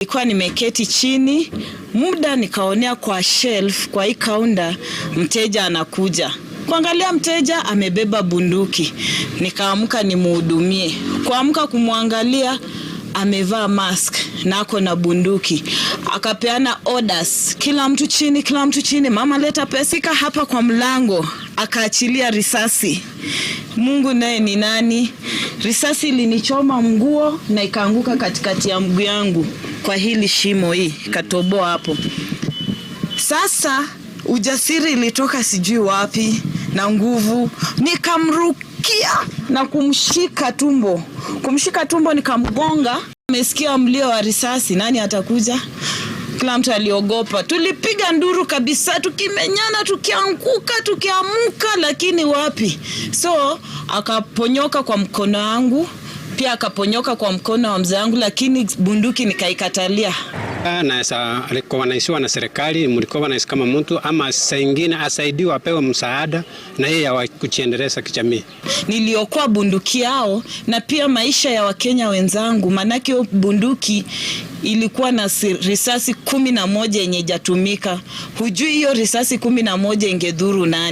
Nilikuwa nimeketi chini, muda nikaonea kwa shelf, kwa hii kaunta, mteja anakuja. Kuangalia mteja amebeba bunduki. Nikaamka nimhudumie. Kuamka kumwangalia amevaa mask na ako na bunduki. Akapeana orders, kila mtu chini, kila mtu chini. Mama leta pesa hapa kwa mlango. Akaachilia risasi. Mungu naye ni nani? Risasi ilinichoma mguo na ikaanguka katikati ya mguu yangu kwa hili shimo hii, katoboa hapo. Sasa ujasiri ilitoka sijui wapi na nguvu, nikamrukia na kumshika tumbo. Kumshika tumbo nikamgonga. Nimesikia mlio wa risasi, nani atakuja? Kila mtu aliogopa. Tulipiga nduru kabisa, tukimenyana, tukianguka, tukiamuka, lakini wapi? So akaponyoka kwa mkono wangu, pia akaponyoka kwa mkono wa mzee wangu, lakini bunduki nikaikatalia. Na alikuwa anaisiwa na serikali, mlikuwa anaisi kama mtu ama saa nyingine asaidiwe apewe msaada na yeye ya kujiendeleza kijamii. Niliokoa bunduki yao na pia maisha ya Wakenya wenzangu, manake bunduki ilikuwa na risasi 11 yenye hajatumika. Hujui hiyo risasi 11 ingedhuru nani?